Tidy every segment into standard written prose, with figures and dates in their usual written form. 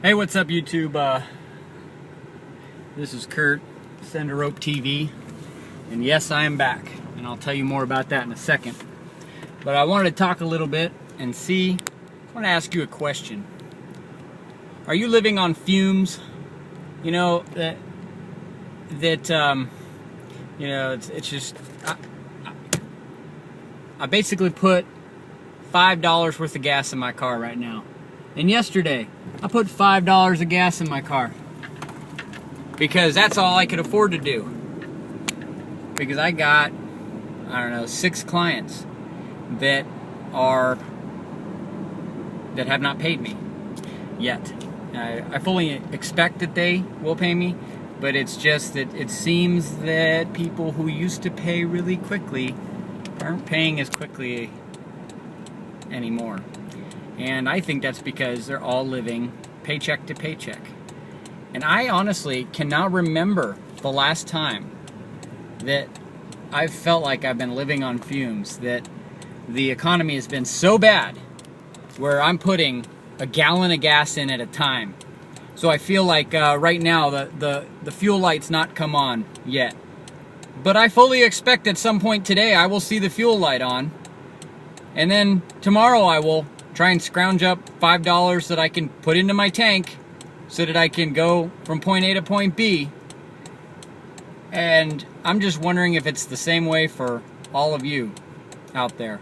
Hey, what's up, YouTube? This is Kurt, Send a Rope TV, and yes, I am back, and I'll tell you more about that in a second. But I wanted to talk a little bit and I want to ask you a question. Are you living on fumes? You know it's just I basically put $5 worth of gas in my car right now. And yesterday, I put $5 of gas in my car. Because that's all I could afford to do. Because I got, 6 clients that have not paid me yet. I fully expect that they will pay me, but it's just that it seems that people who used to pay really quickly aren't paying as quickly anymore. And I think that's because they're all living paycheck to paycheck. And I honestly cannot remember the last time that I've felt like I've been living on fumes, that the economy has been so bad where I'm putting a gallon of gas in at a time. So I feel like right now the fuel light's not come on yet. But I fully expect at some point today I will see the fuel light on. And then tomorrow I will try and scrounge up $5 that I can put into my tank so that I can go from point A to point B. And I'm just wondering if it's the same way for all of you out there.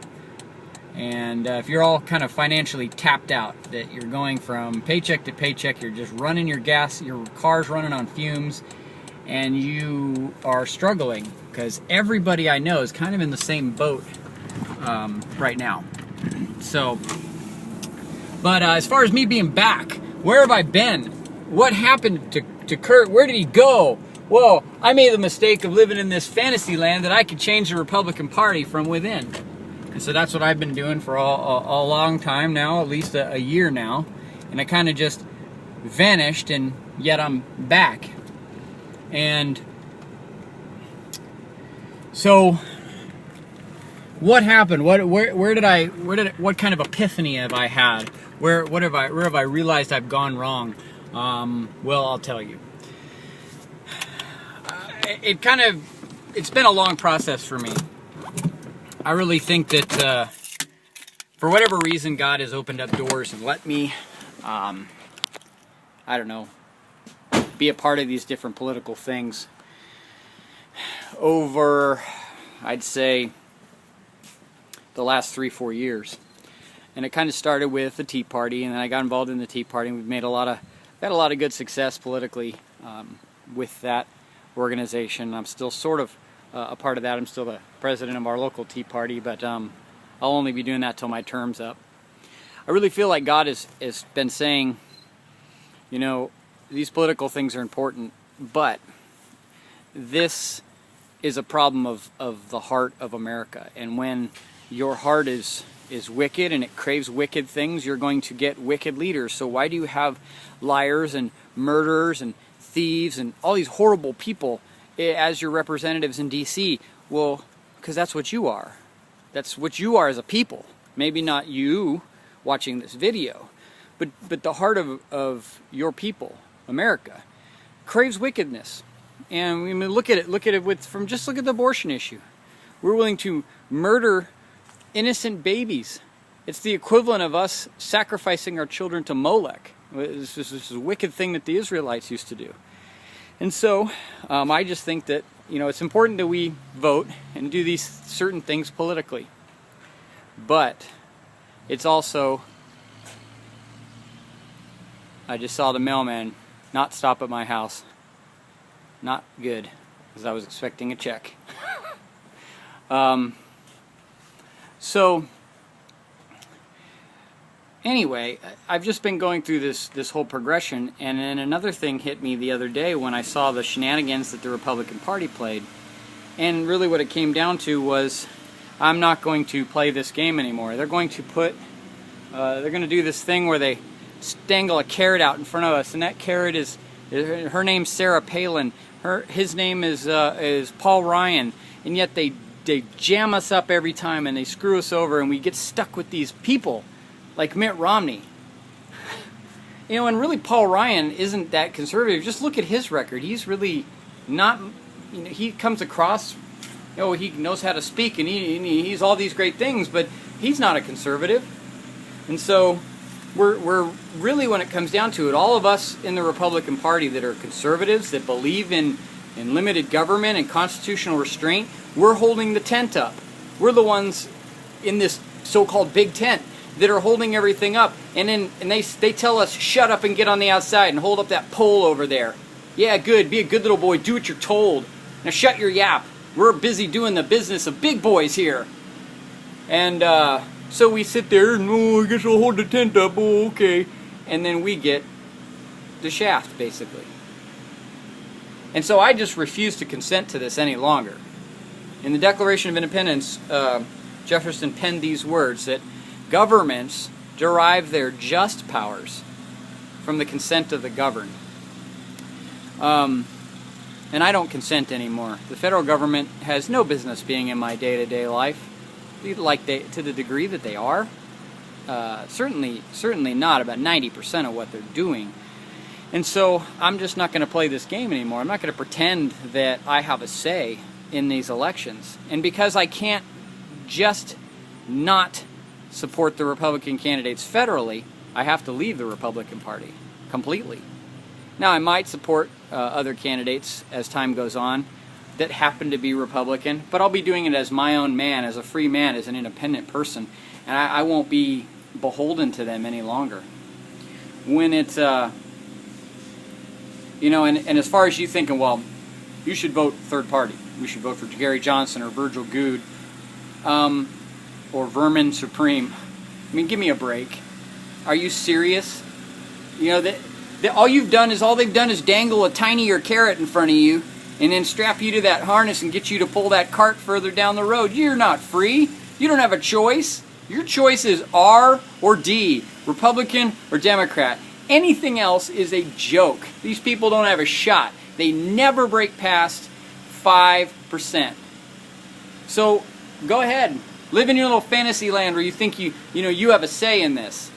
And if you're all kind of financially tapped out, that you're going from paycheck to paycheck, you're just running your gas, your car's running on fumes, and you are struggling, because everybody I know is kind of in the same boat right now. So, but as far as me being back, where have I been? What happened to Kurt? Where did he go? Well, I made the mistake of living in this fantasy land that I could change the Republican Party from within. And so that's what I've been doing for a long time now, at least a year now. And I kind of just vanished, and yet I'm back. And so what happened? What kind of epiphany have I had? Where have I realized I've gone wrong? Well, I'll tell you. It's been a long process for me. I really think that for whatever reason, God has opened up doors and let me, be a part of these different political things over, I'd say, the last 3-4 years. And it kind of started with the Tea Party, and then I got involved in the Tea Party, and we've made had a lot of good success politically with that organization. I'm still sort of a part of that. I'm still the president of our local Tea Party, but I'll only be doing that till my term's up. I really feel like God has been saying, these political things are important, but this is a problem of the heart of America. And when your heart is wicked and it craves wicked things, you're going to get wicked leaders. So why do you have liars and murderers and thieves and all these horrible people as your representatives in DC? Well, because that's what you are. That's what you are as a people. Maybe not you watching this video, but the heart of your people, America, craves wickedness. And we look at it look at the abortion issue. We're willing to murder innocent babies. It's the equivalent of us sacrificing our children to Molech. This is a wicked thing that the Israelites used to do. And so I just think that it's important that we vote and do these certain things politically. But it's also, I just saw the mailman not stop at my house. Not good, because I was expecting a check. So anyway, I've just been going through this whole progression, and then another thing hit me the other day when I saw the shenanigans that the Republican Party played. And really what it came down to was, I'm not going to play this game anymore. They're going to they're going to do this thing where they dangle a carrot out in front of us, and that carrot is, her name's Sarah Palin, his name is Paul Ryan, and yet they jam us up every time and they screw us over, and we get stuck with these people like Mitt Romney. You know, and really Paul Ryan isn't that conservative. Just look at his record. He's really not, you know, he comes across, you know, he knows how to speak and he's all these great things, but he's not a conservative. And so we're really, when it comes down to it, all of us in the Republican Party that are conservatives, that believe in limited government and constitutional restraint, we're holding the tent up. We're the ones in this so-called big tent that are holding everything up, and they tell us, shut up and get on the outside and hold up that pole over there. Yeah, good, be a good little boy, do what you're told. Now shut your yap. We're busy doing the business of big boys here. And so we sit there and, oh, I guess I'll hold the tent up, oh, okay. And then we get the shaft, basically. And so I just refuse to consent to this any longer. In the Declaration of Independence, Jefferson penned these words, that governments derive their just powers from the consent of the governed. And I don't consent anymore. The federal government has no business being in my day-to-day life, to the degree that they are. Certainly not about 90% of what they're doing. And so I'm just not going to play this game anymore. I'm not going to pretend that I have a say in these elections. And because I can't just not support the Republican candidates federally, I have to leave the Republican Party completely. Now, I might support other candidates as time goes on that happen to be Republican, but I'll be doing it as my own man, as a free man, as an independent person, and I won't be beholden to them any longer. When it's, you know, and as far as you thinking, well, you should vote third party. We should vote for Gary Johnson or Virgil Goode, or Vermin Supreme. I mean, give me a break. Are you serious? You know, all they've done is dangle a tinier carrot in front of you and then strap you to that harness and get you to pull that cart further down the road. You're not free. You don't have a choice. Your choice is R or D, Republican or Democrat. Anything else is a joke. These people don't have a shot. They never break past 5%. So go ahead. Live in your little fantasy land where you think you have a say in this.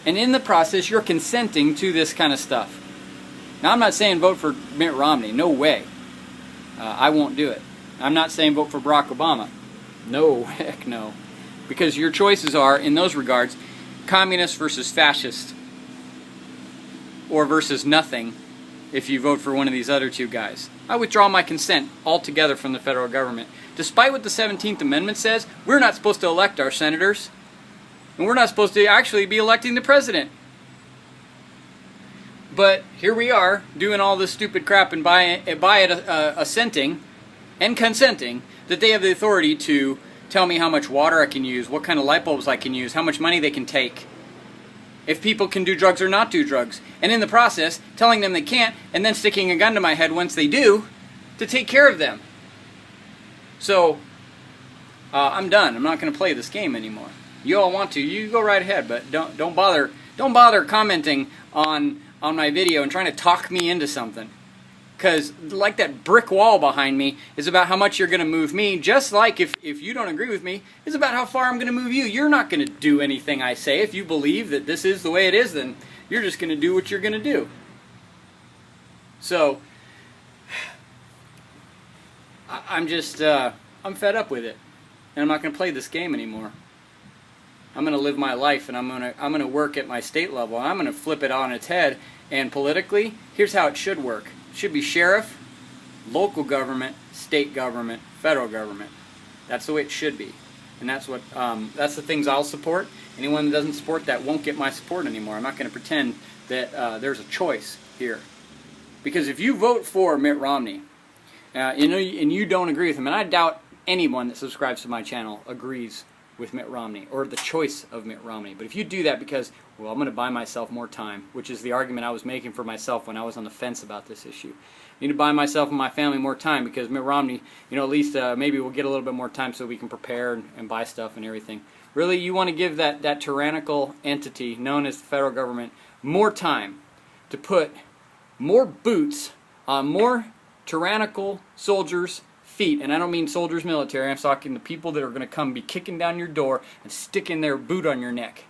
And in the process, you're consenting to this kind of stuff. Now, I'm not saying vote for Mitt Romney. No way. I won't do it. I'm not saying vote for Barack Obama. No, heck no. Because your choices are, in those regards, communist versus fascist, or versus nothing if you vote for one of these other two guys. I withdraw my consent altogether from the federal government. Despite what the 17th Amendment says, we're not supposed to elect our senators. And we're not supposed to actually be electing the president. But here we are, doing all this stupid crap and by it assenting and consenting that they have the authority to tell me how much water I can use, what kind of light bulbs I can use, how much money they can take, if people can do drugs or not do drugs. And in the process, telling them they can't, and then sticking a gun to my head once they do, to take care of them. So, I'm done. I'm not going to play this game anymore. You all want to, you go right ahead, but don't bother commenting on my video and trying to talk me into something. Because like that brick wall behind me is about how much you're going to move me, just like if you don't agree with me, it's about how far I'm going to move you. You're not going to do anything I say. If you believe that this is the way it is, then you're just going to do what you're going to do. So, I'm fed up with it. And I'm not going to play this game anymore. I'm going to live my life, and I'm going to work at my state level. I'm going to flip it on its head. And politically, here's how it should work. It should be sheriff, local government, state government, federal government. That's the way it should be. And that's the things I'll support. Anyone that doesn't support that won't get my support anymore. I'm not going to pretend that there's a choice here. Because if you vote for Mitt Romney, and you don't agree with him, and I doubt anyone that subscribes to my channel agrees with Mitt Romney, or the choice of Mitt Romney. But if you do that because, well, I'm going to buy myself more time, which is the argument I was making for myself when I was on the fence about this issue. I need to buy myself and my family more time because Mitt Romney, at least maybe we'll get a little bit more time so we can prepare and buy stuff and everything. Really, you want to give that tyrannical entity known as the federal government more time to put more boots on more tyrannical soldiers' feet. And I don't mean soldiers military, I'm talking the people that are going to come be kicking down your door and sticking their boot on your neck.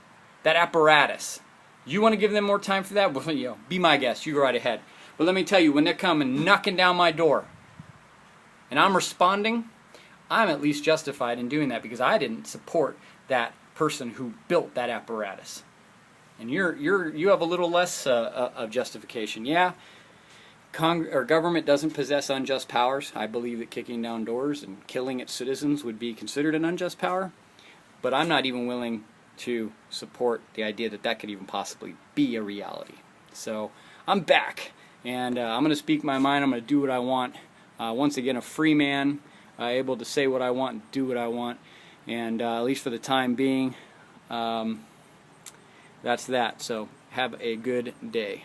That apparatus. You want to give them more time for that? Well, you know, be my guest. You go right ahead. But let me tell you, when they're coming knocking down my door and I'm responding, I'm at least justified in doing that because I didn't support that person who built that apparatus. And you have a little less of justification. Yeah, government doesn't possess unjust powers. I believe that kicking down doors and killing its citizens would be considered an unjust power. But I'm not even willing to support the idea that that could even possibly be a reality. So I'm back, and I'm going to speak my mind. I'm going to do what I want. Once again, a free man, able to say what I want and do what I want. And at least for the time being, that's that. So have a good day.